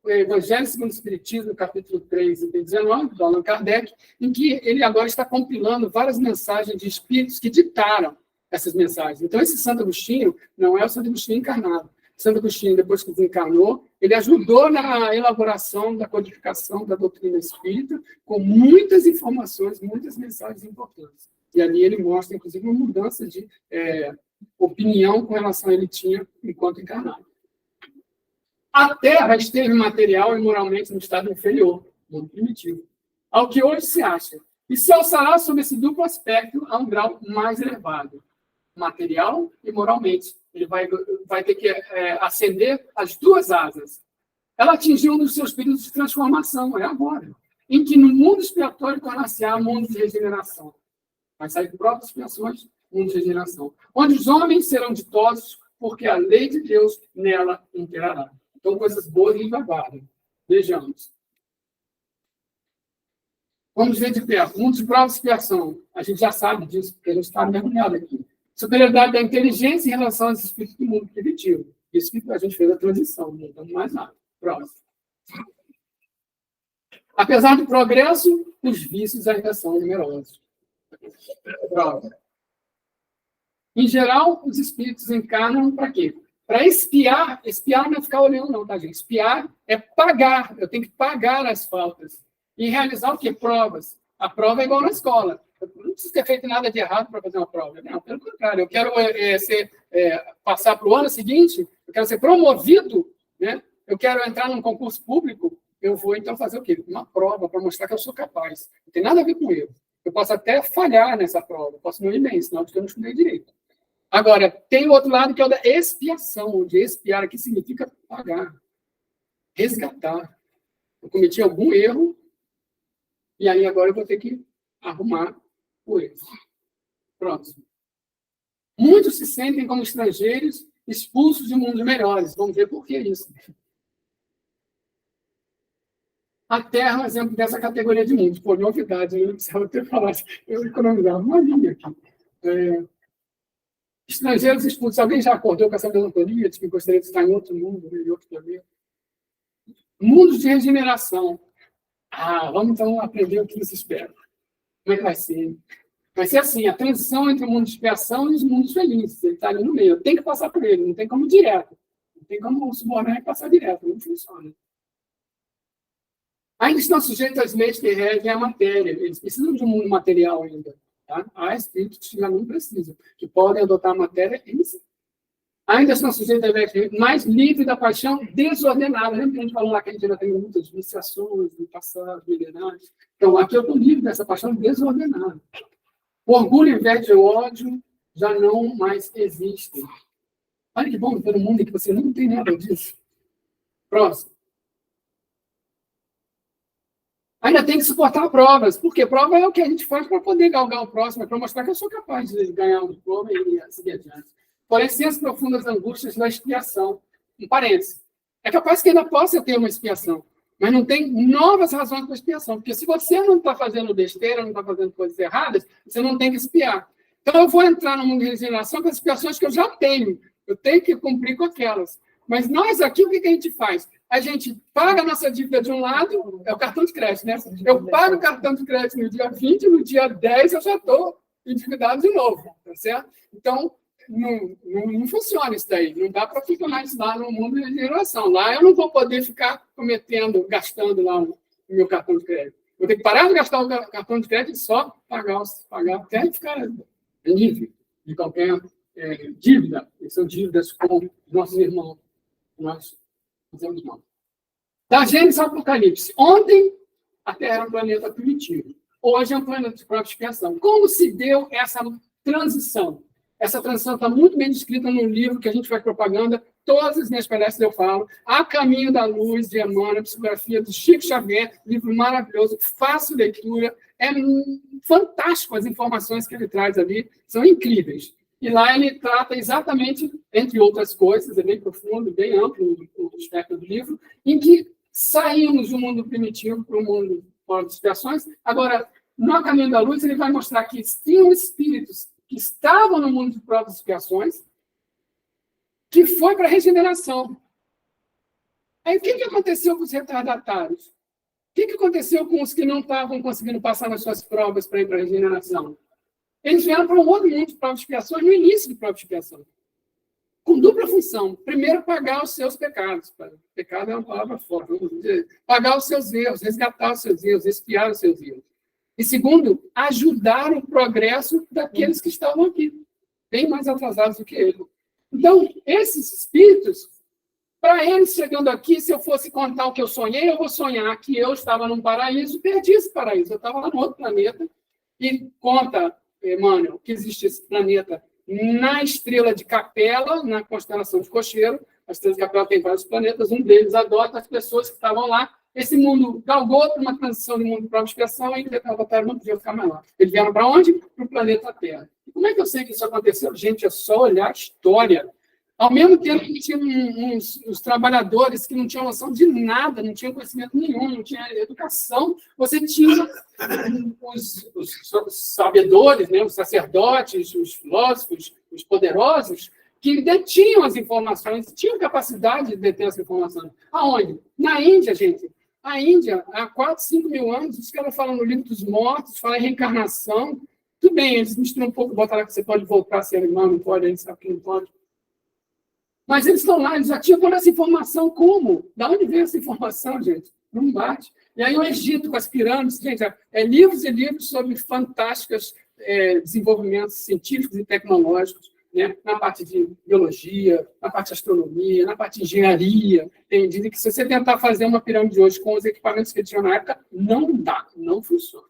o Evangelho segundo o Espiritismo, capítulo 3, item 19, do Allan Kardec, em que ele agora está compilando várias mensagens de espíritos que ditaram essas mensagens. Então, esse Santo Agostinho não é o Santo Agostinho encarnado. Santo Agostinho, depois que desencarnou, ele ajudou na elaboração da codificação da doutrina espírita, com muitas informações, muitas mensagens importantes. E ali ele mostra, inclusive, uma mudança de opinião com relação a ele tinha enquanto encarnado. A Terra esteve material e moralmente no estado inferior, muito primitivo, ao que hoje se acha, e se alçará sob esse duplo aspecto a um grau mais elevado, material e moralmente. Ele vai ter que acender as duas asas, ela atingiu um dos seus períodos de transformação, é agora, em que no mundo expiatório tornar-se-á mundo de regeneração. Vai sair de próprias expiações, mundo de regeneração. Onde os homens serão ditosos, porque a lei de Deus nela imperará. Então, coisas boas nos aguardam. Vejamos. Vamos ver de perto. Mundo de prova e expiação. A gente já sabe disso, porque a gente está mergulhado aqui. Superioridade da inteligência em relação aos espíritos do mundo primitivo. Isso que a gente fez a transição, não estamos mais nada. Próximo. Apesar do progresso, os vícios ainda são numerosos. Próximo. Em geral, os espíritos encarnam para quê? Para espiar. Espiar não é ficar olhando, não, tá, gente? Espiar é pagar. Eu tenho que pagar as faltas. E realizar o quê? Provas. A prova é igual na escola. Eu não preciso ter feito nada de errado para fazer uma prova. Não, pelo contrário. Eu quero passar para o ano seguinte, eu quero ser promovido, né? Eu quero entrar num concurso público, eu vou, então, fazer o quê? Uma prova para mostrar que eu sou capaz. Não tem nada a ver com erro. Eu posso até falhar nessa prova. Eu posso não ir bem, senão eu não estudei direito. Agora, tem o outro lado, que é o da expiação, onde expiar aqui significa pagar, resgatar. Eu cometi algum erro, e aí agora eu vou ter que arrumar o erro. Próximo. Muitos se sentem como estrangeiros, expulsos de mundos melhores. Vamos ver por que isso. A Terra é um exemplo dessa categoria de mundos. Por novidade, eu não precisava ter falado. Eu economizava uma linha aqui. Estrangeiros expulsos. Alguém já acordou com essa melancolia de que gostaria de estar em outro mundo, em outro planeta? Mundos de regeneração. Vamos então aprender o que nos espera. Como é que vai ser? Vai ser assim, a transição entre o mundo de expiação e os mundos felizes. Ele está ali no meio. Tem que passar por ele, não tem como direto. Não tem como subornar e passar direto. Não funciona. Ainda estão sujeitos às leis que regem a matéria. Eles precisam de um mundo material ainda. Tá? Há espíritos que já não precisam, que podem adotar a matéria em si. Ainda estão sujeitos à leis mais livre da paixão desordenada. Lembra que a gente falou lá que a gente ainda tem muitas viciações do passado, milenares? Então, aqui eu estou livre dessa paixão desordenada. Orgulho, inveja e ódio já não mais existem. Olha que bom, todo mundo que você não tem nada disso. Próximo. Ainda tem que suportar provas, porque prova é o que a gente faz para poder galgar o próximo, é para mostrar que eu sou capaz de ganhar um diploma e seguir adiante. Porém, sem as profundas angústias da expiação. Um parênteses. É capaz que ainda possa ter uma expiação, mas não tem novas razões para expiação, porque se você não está fazendo besteira, não está fazendo coisas erradas, você não tem que expiar. Então, eu vou entrar no mundo de regeneração com as expiações que eu já tenho. Eu tenho que cumprir com aquelas. Mas nós aqui, o que a gente faz? A gente paga a nossa dívida de um lado, é o cartão de crédito, né? Eu pago o cartão de crédito no dia 20, no dia 10 eu já estou endividado de novo, tá certo? Então, não funciona isso daí. Não dá para funcionar isso lá no mundo de regeneração. Lá eu não vou poder ficar gastando lá o meu cartão de crédito. Vou ter que parar de gastar o cartão de crédito e só pagar até ficar livre de qualquer dívida. E são dívidas com nossos irmãos. Nós fazemos mal. Da Gênesis ao Apocalipse. Ontem, a Terra era um planeta primitivo. Hoje é um planeta de própria expiação. Como se deu essa transição? Essa transição está muito bem descrita no livro que a gente faz propaganda. Todas as minhas palestras eu falo. A Caminho da Luz, de Emmanuel, psicografia do Chico Xavier, livro maravilhoso, fácil leitura. É fantástico as informações que ele traz ali, são incríveis. E lá ele trata exatamente, entre outras coisas, é bem profundo, bem amplo o espectro do livro, em que saímos do mundo primitivo para o mundo fora de expiações. Agora, no Caminho da Luz, ele vai mostrar que tinham espíritos que estavam no mundo de provas e expiações, que foi para a regeneração. Aí, o que aconteceu com os retardatários? O que aconteceu com os que não estavam conseguindo passar nas suas provas para ir para a regeneração? Eles vieram para um outro mundo de provas e expiações no início de prova e expiação. Com dupla função. Primeiro, pagar os seus pecados. Pecado é uma palavra forte. Vamos dizer. Pagar os seus erros, resgatar os seus erros, expiar os seus erros. E segundo, ajudar o progresso daqueles que estavam aqui, bem mais atrasados do que ele. Então, esses espíritos, para eles chegando aqui, se eu fosse contar o que eu sonhei, eu vou sonhar que eu estava num paraíso, perdi esse paraíso. Eu estava lá no outro planeta, e conta, Emmanuel, que existe esse planeta na estrela de Capela, na constelação de Cocheiro, A Estrela de Capela tem vários planetas, um deles adota as pessoas que estavam lá. Esse mundo galgou para uma transição de mundo para uma expiação, e a Terra não podia ficar mais lá. Eles vieram para onde? Para o planeta Terra. E como é que eu sei que isso aconteceu? Gente, é só olhar a história. Ao mesmo tempo que tinha uns trabalhadores que não tinham noção de nada, não tinham conhecimento nenhum, não tinha educação, você tinha os sabedores, né, os sacerdotes, os filósofos, os poderosos, que detinham as informações, tinham capacidade de deter as informações. Aonde? Na Índia, gente. A Índia, há 4, 5 mil anos, os caras falam no livro dos mortos, falam em reencarnação. Tudo bem, eles misturam um pouco, botam lá que você pode voltar a ser animal, não pode, a gente sabe que não pode. Mas eles estão lá, eles já tinham toda essa informação. Como? Da onde veio essa informação, gente? Não bate. E aí o Egito, com as pirâmides, gente, livros e livros sobre fantásticos desenvolvimentos científicos e tecnológicos, né? Na parte de biologia, na parte de astronomia, na parte de engenharia. Dizem que se você tentar fazer uma pirâmide hoje com os equipamentos que tinham na época, não dá, não funciona.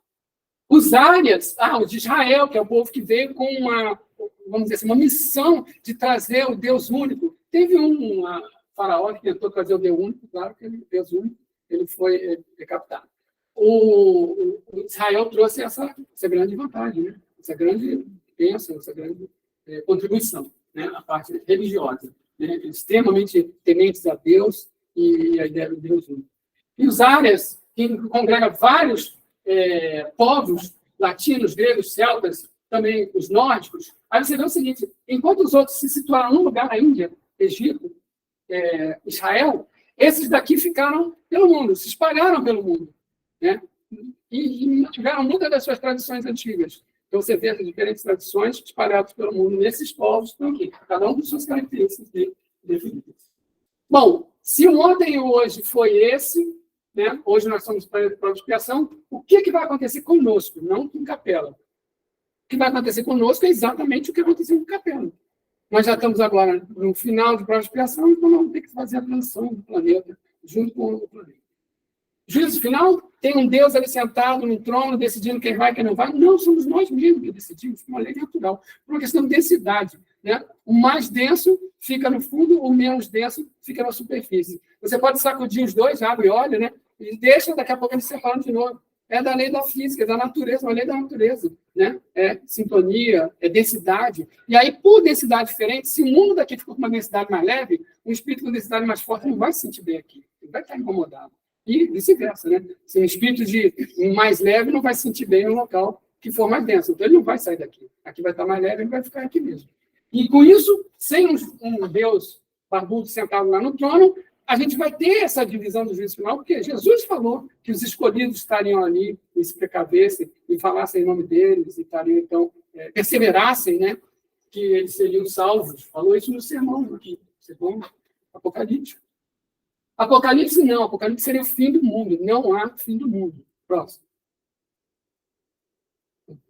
Os árias, o de Israel, que é o povo que veio com vamos dizer assim, uma missão de trazer o Deus único. Teve um faraó que tentou trazer o Deus único, claro que o Deus único, ele foi decapitado. O Israel trouxe essa grande vantagem, né? Essa grande bênção, essa grande contribuição, né? A parte religiosa, né? Extremamente tementes a Deus e a ideia do Deus único. E os áreas, que congrega vários povos latinos, gregos, celtas, também os nórdicos, aí você vê o seguinte, enquanto os outros se situaram num lugar na Índia, Egito, Israel, esses daqui ficaram pelo mundo, se espalharam pelo mundo, né? E tiveram muitas das suas tradições antigas. Então, você vê as diferentes tradições espalhadas pelo mundo nesses povos que estão aqui, cada um com suas características definidas. Bom, se o ontem e o hoje foi esse, né? Hoje nós somos para a expiação, o que vai acontecer conosco, não com Capela? O que vai acontecer conosco é exatamente o que aconteceu com Capela. Nós já estamos agora no final de prova de expiação, então vamos ter que fazer a transição do planeta junto com o planeta. Juízo final, tem um Deus ali sentado no trono, decidindo quem vai e quem não vai. Não, somos nós mesmos que decidimos, por uma lei natural, por uma questão de densidade, né? O mais denso fica no fundo, o menos denso fica na superfície. Você pode sacudir os dois, abre e olha, né? E deixa, daqui a pouco eles se separam de novo. É da lei da física, é da natureza, uma lei da natureza, né? É sintonia, é densidade. E aí, por densidade diferente, se o mundo daqui ficou com uma densidade mais leve, um espírito com densidade mais forte não vai se sentir bem aqui, ele vai estar incomodado. E vice-versa, né? Se um espírito de mais leve não vai se sentir bem no local que for mais denso, então ele não vai sair daqui. Aqui vai estar mais leve, ele vai ficar aqui mesmo. E com isso, sem um Deus barbudo sentado lá no trono, a gente vai ter essa divisão do juízo final, porque Jesus falou que os escolhidos estariam ali e se precavessem e falassem em nome deles e estariam, então, perseverassem, né? Que eles seriam salvos. Falou isso no sermão aqui, sermão apocalíptico. Apocalipse não, Apocalipse seria o fim do mundo, não há fim do mundo. Próximo.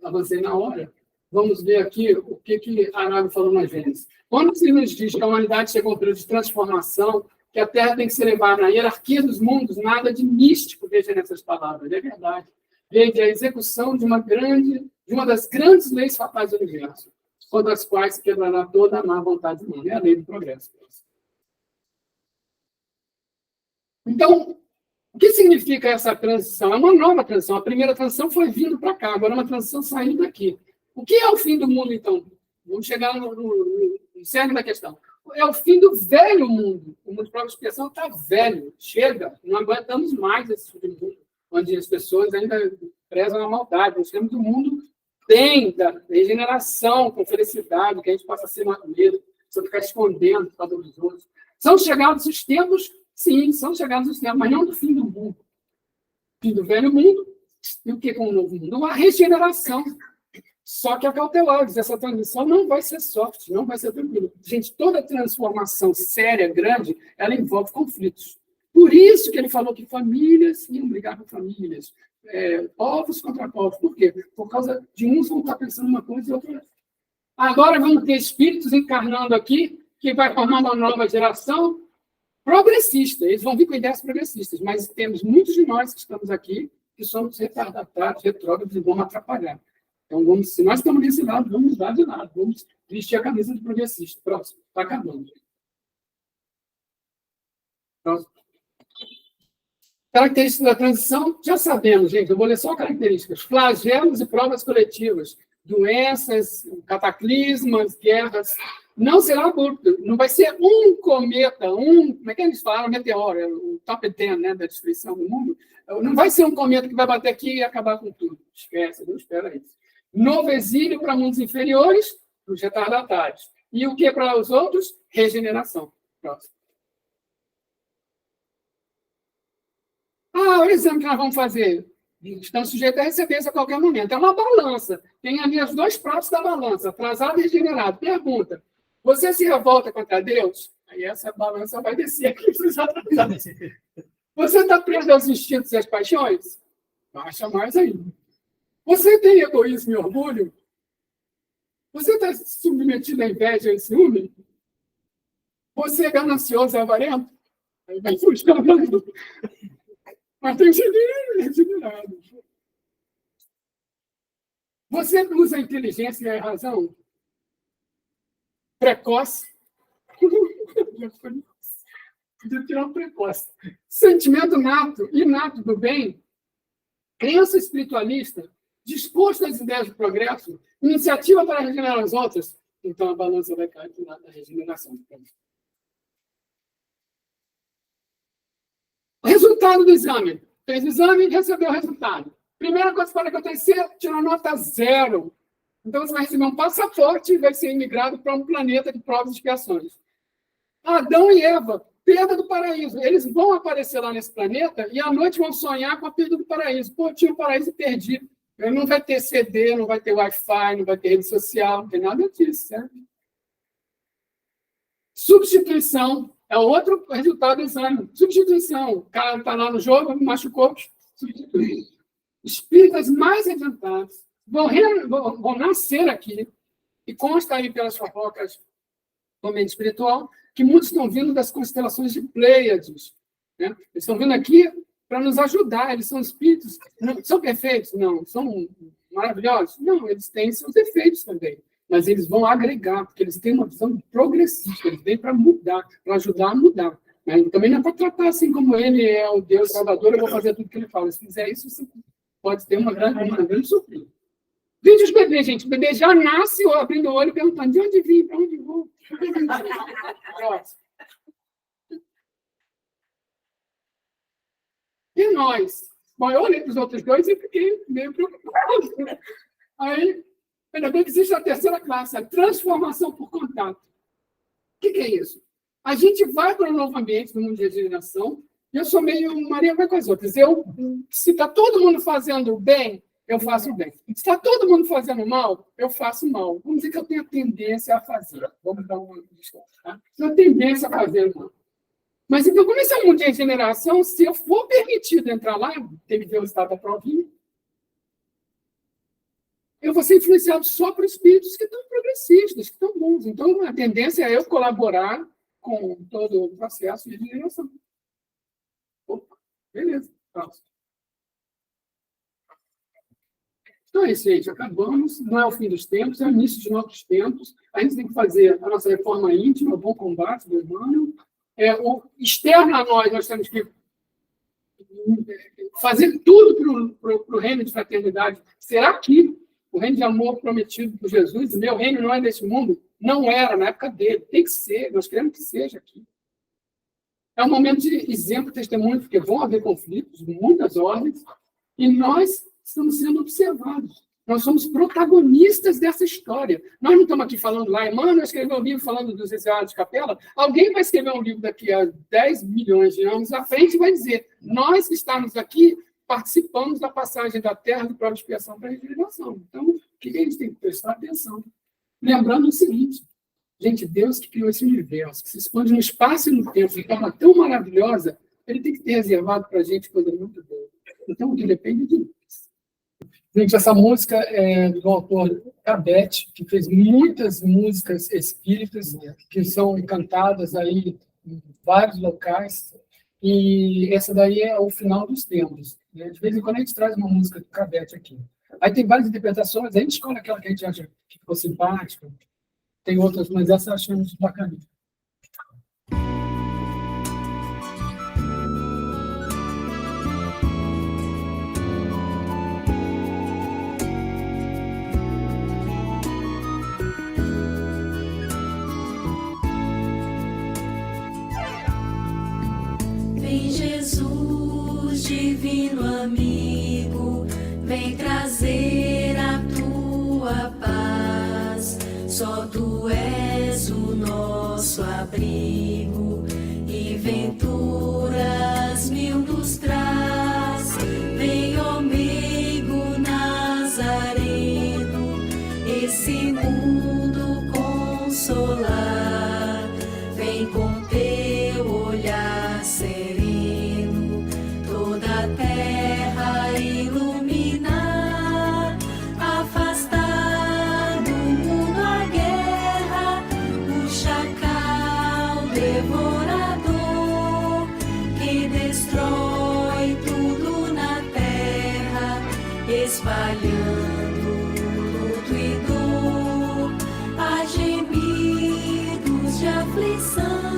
Avancei na hora. Vamos ver aqui o que Arábia falou na Gênesis. Quando se nos diz que a humanidade chegou a um período de transformação, que a Terra tem que ser levada na hierarquia dos mundos, nada de místico veja nessas palavras, é verdade. Veja a execução de uma das grandes leis fatais do universo, contra as quais se quebrará toda a má vontade humana. É a lei do progresso. Então, o que significa essa transição? É uma nova transição. A primeira transição foi vindo para cá, agora é uma transição saindo daqui. O que é o fim do mundo, então? Vamos chegar no cerne da questão. É o fim do velho mundo. O mundo de prova de expiação está velho. Chega, não aguentamos mais esse mundo, onde as pessoas ainda prezam a maldade. Nós temos um mundo bem da regeneração, com felicidade, que a gente possa ser maconheiro, sem ficar escondendo por causa dos outros. São chegados os tempos. Sim, são chegados os tempos, mas não do fim do mundo. Fim do velho mundo, e o que com o novo mundo? Uma regeneração. Só que a cautelar, essa transição não vai ser soft, não vai ser tranquilo. Gente, toda transformação séria, grande, ela envolve conflitos. Por isso que ele falou que famílias iam brigar com famílias, povos contra povos. Por quê? Por causa de uns vão estar pensando uma coisa e outra. Agora vamos ter espíritos encarnando aqui, que vai formar uma nova geração, progressista, eles vão vir com ideias progressistas, mas temos muitos de nós que estamos aqui que somos retardatários, retrógrados e vamos atrapalhar. Então, se nós estamos desse lado, vamos mudar de lado, vamos vestir a camisa de progressista. Próximo, está acabando. Características da transição, já sabemos, gente, eu vou ler só características. Flagelos e provas coletivas, doenças, cataclismas, guerras. Não será abrupto, não vai ser um cometa, como é que eles falaram? Meteoro, o top 10, né, da destruição do mundo. Não vai ser um cometa que vai bater aqui e acabar com tudo. Esquece, não espera isso. Novo exílio para mundos inferiores, os retardatários. E o que para os outros? Regeneração. Próximo. O exame que nós vamos fazer. Estamos sujeitos a receber isso a qualquer momento. É uma balança. Tem ali os dois pratos da balança, atrasado e regenerado. Pergunta: você se revolta contra Deus? Aí essa balança vai descer aqui. Você está preso aos instintos e às paixões? Baixa mais ainda. Você tem egoísmo e orgulho? Você está submetido à inveja e ciúme? Você é ganancioso e avarento? Aí vai frustrando. Mas tem que ser regenerado. Você usa a inteligência e a razão? Precoce? Podia tirar um precoce. Sentimento inato do bem? Crença espiritualista? Disposto às ideias de progresso? Iniciativa para regenerar as outras? Então a balança vai cair do lado da regeneração. Resultado do exame. Fez o exame e recebeu o resultado. Primeira coisa que pode acontecer, tirou nota 0. Então, você vai receber um passaporte e vai ser imigrado para um planeta de provas e expiações. Adão e Eva, perda do paraíso. Eles vão aparecer lá nesse planeta e à noite vão sonhar com a perda do paraíso. Pô, tinha o paraíso e perdi. Ele não vai ter CD, não vai ter Wi-Fi, não vai ter rede social, não tem nada disso, certo? Substituição. É outro resultado do exame. Substituição. O cara está lá no jogo, machucou, substitui. Espíritas mais adiantados vão nascer aqui, e consta aí pelas fofocas do meio espiritual, que muitos estão vindo das constelações de Pleiades. Né? Eles estão vindo aqui para nos ajudar. Eles são espíritos. Não, são perfeitos? Não. São maravilhosos? Não, eles têm seus defeitos também. Mas eles vão agregar, porque eles têm uma visão progressista, eles vêm para mudar, para ajudar a mudar. Né? E também não é para tratar assim como ele é o Deus Salvador, eu vou fazer tudo que ele fala. Se fizer isso, você pode ter uma grande surpresa. Vídeo os bebês, gente. O bebê já nasce abrindo o olho e perguntando: de onde vim, para onde vou? E nós? Bom, eu olhei para os outros dois e fiquei meio preocupado. Aí, ainda bem que existe a terceira classe, a transformação por contato. O que é isso? A gente vai para um novo ambiente, no mundo de regeneração, e eu sou meio Maria vai com as outras. Se está todo mundo fazendo bem, eu faço bem. Se está todo mundo fazendo mal, eu faço mal. Vamos dizer que eu tenho a tendência a fazer. Vamos dar uma desculpa. Tá? Tenho a tendência a fazer mal. Mas então, como esse é um mundo de regeneração, se eu for permitido entrar lá, tem que ver o estado da provinha, eu vou ser influenciado só por espíritos que estão progressistas, que estão bons. Então, a tendência é eu colaborar com todo o processo de regeneração. Opa, beleza. Próximo. Então é isso, gente. Acabamos. Não é o fim dos tempos, é o início de novos tempos. A gente tem que fazer a nossa reforma íntima, o bom combate do humano. O externo a nós temos que fazer tudo para o reino de fraternidade. Será que o reino de amor prometido por Jesus, o meu reino não é desse mundo? Não era na época dele. Tem que ser. Nós queremos que seja aqui. É um momento de exemplo e testemunho, porque vão haver conflitos de muitas ordens, e nós estamos sendo observados. Nós somos protagonistas dessa história. Nós não estamos aqui falando lá, Emmanuel escreveu um livro falando dos exilados de Capela. Alguém vai escrever um livro daqui a 10 milhões de anos à frente e vai dizer: nós que estamos aqui participamos da passagem da Terra de prova de expiação para a regeneração. Então, o que a gente tem que prestar atenção? Lembrando o seguinte: gente, Deus que criou esse universo, que se expande no espaço e no tempo de forma tão maravilhosa, ele tem que ter reservado para a gente coisa muito boa. Então, o que depende de nós. Gente, essa música é do autor Cabete, que fez muitas músicas espíritas que são cantadas aí em vários locais, e essa daí é o final dos tempos. Né? De vez em quando a gente traz uma música do Cabete aqui. Aí tem várias interpretações, a gente escolhe aquela que a gente acha que ficou simpática, tem outras, mas essa eu achei muito bacana. divino amigo, vem trazer a tua paz. Só tu és o nosso abrigo e venturas mil nos traz. Vem, ó meigo Nazareno, esse mundo consolar. Vem com teu olhar sereno, toda a terra iluminar, afastar do mundo a guerra, o chacal devorador, que destrói tudo na terra, espalhando luto e dor, a gemidos de aflição.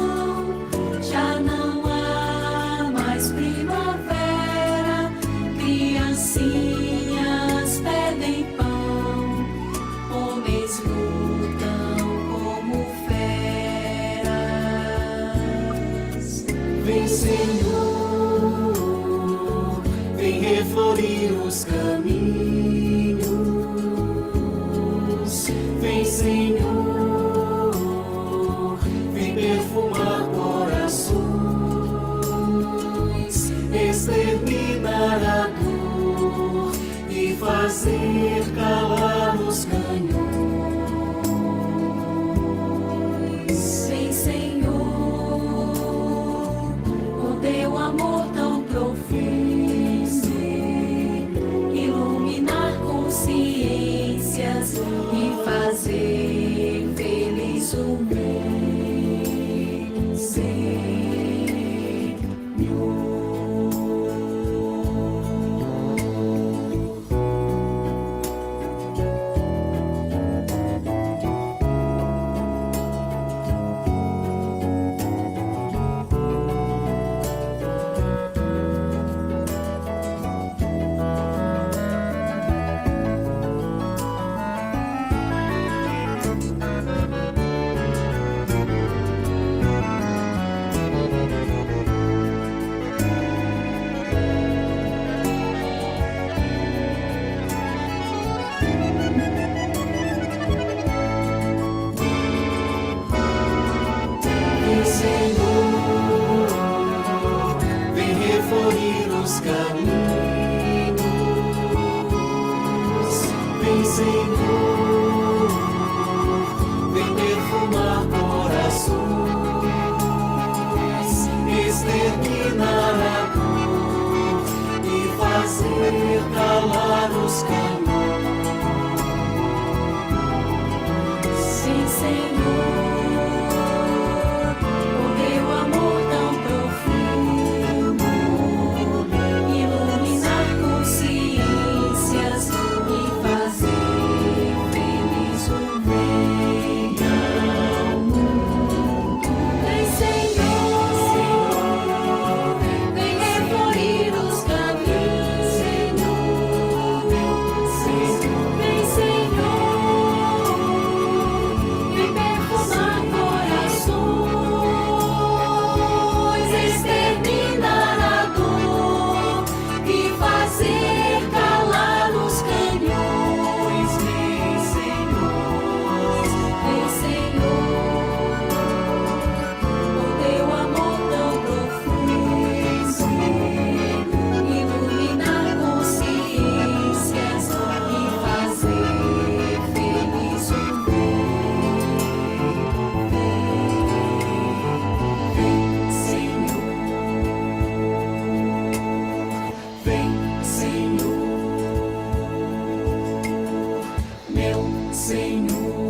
Já não há mais primavera, criancinhas pedem pão, homens lutam como feras. Vem, Senhor, vem reflorir os caminhos. Vem, Senhor, vem perfumar corações, exterminar a dor e fazer calar os canhões. Vem, Senhor, com teu amor tão profundo, iluminar consciências e fazer feliz o mundo, Senhor. Vem, Senhor, vem reflorir os caminhos. Vem, Senhor, vem perfumar corações, exterminar a dor e fazer calar os canhões. Sim, Senhor, com teu amor tão profundo, iluminar consciências e fazer feliz o bem ao mundo. Vem, Senhor, vem reflorir os caminhos, Senhor. Vem, Senhor, vem perfumar corações, exterminar a dor e fazer calar os canhões. Vem, Senhor, com teu amor tão profundo, iluminar consciências e fazer feliz o Vem, Senhor, meu Senhor.